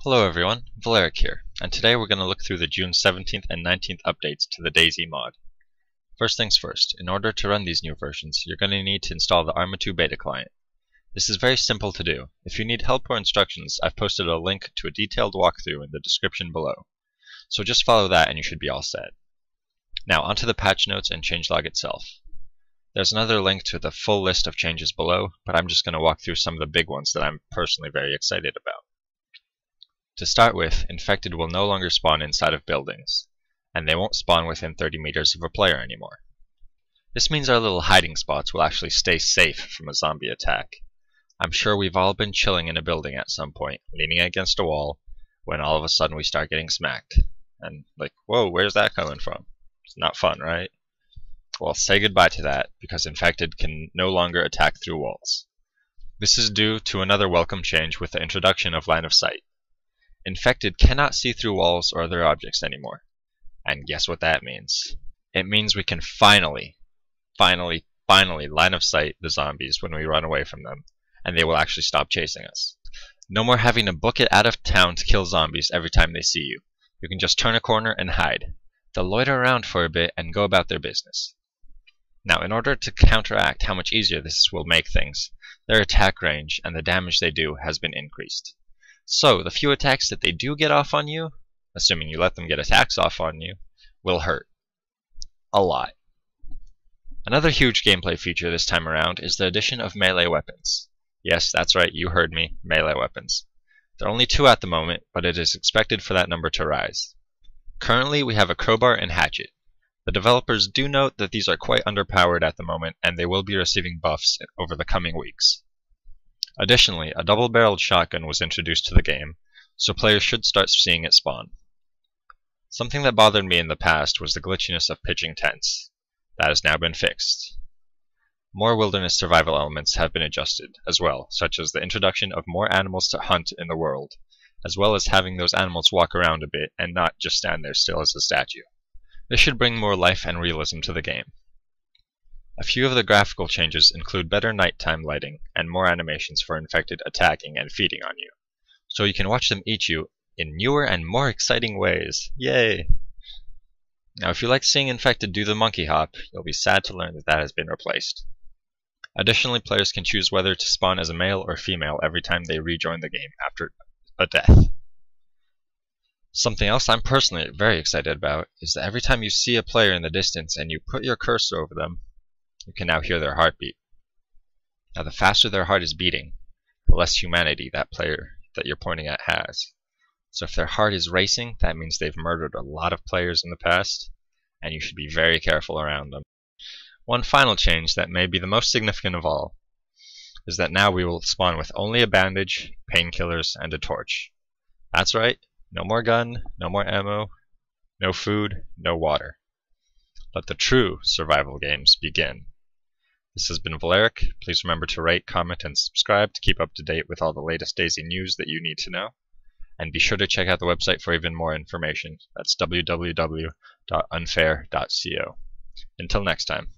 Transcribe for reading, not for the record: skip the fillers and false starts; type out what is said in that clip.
Hello everyone, Valeric here, and today we're going to look through the June 17th and 19th updates to the DayZ mod. First things first, in order to run these new versions, you're going to need to install the Arma 2 beta client. This is very simple to do. If you need help or instructions, I've posted a link to a detailed walkthrough in the description below. So just follow that and you should be all set. Now onto the patch notes and changelog itself. There's another link to the full list of changes below, but I'm just going to walk through some of the big ones that I'm personally very excited about. To start with, infected will no longer spawn inside of buildings, and they won't spawn within 30 meters of a player anymore. This means our little hiding spots will actually stay safe from a zombie attack. I'm sure we've all been chilling in a building at some point, leaning against a wall, when all of a sudden we start getting smacked. And like, whoa, where's that coming from? It's not fun, right? Well, say goodbye to that, because infected can no longer attack through walls. This is due to another welcome change with the introduction of line of sight. Infected cannot see through walls or other objects anymore. And guess what that means? It means we can finally line of sight the zombies when we run away from them, and they will actually stop chasing us. No more having to book it out of town to kill zombies every time they see you. You can just turn a corner and hide. They'll loiter around for a bit and go about their business. Now, in order to counteract how much easier this will make things, their attack range and the damage they do has been increased. So, the few attacks that they do get off on you, assuming you let them get attacks off on you, will hurt. A lot. Another huge gameplay feature this time around is the addition of melee weapons. Yes, that's right, you heard me, melee weapons. There are only 2 at the moment, but it is expected for that number to rise. Currently, we have a crowbar and hatchet. The developers do note that these are quite underpowered at the moment, and they will be receiving buffs over the coming weeks. Additionally, a double-barreled shotgun was introduced to the game, so players should start seeing it spawn. Something that bothered me in the past was the glitchiness of pitching tents. That has now been fixed. More wilderness survival elements have been adjusted as well, such as the introduction of more animals to hunt in the world, as well as having those animals walk around a bit and not just stand there still as a statue. This should bring more life and realism to the game. A few of the graphical changes include better nighttime lighting and more animations for infected attacking and feeding on you, so you can watch them eat you in newer and more exciting ways. Yay! Now if you like seeing infected do the monkey hop, you'll be sad to learn that that has been replaced. Additionally, players can choose whether to spawn as a male or female every time they rejoin the game after a death. Something else I'm personally very excited about is that every time you see a player in the distance and you put your cursor over them, you can now hear their heartbeat. Now the faster their heart is beating, the less humanity that player that you're pointing at has. So if their heart is racing, that means they've murdered a lot of players in the past, and you should be very careful around them. One final change that may be the most significant of all is that now we will spawn with only a bandage, painkillers, and a torch. That's right, no more gun, no more ammo, no food, no water. Let the true survival games begin. This has been Valeric. Please remember to rate, comment, and subscribe to keep up to date with all the latest DayZ news that you need to know. And be sure to check out the website for even more information. That's www.unfair.co. Until next time.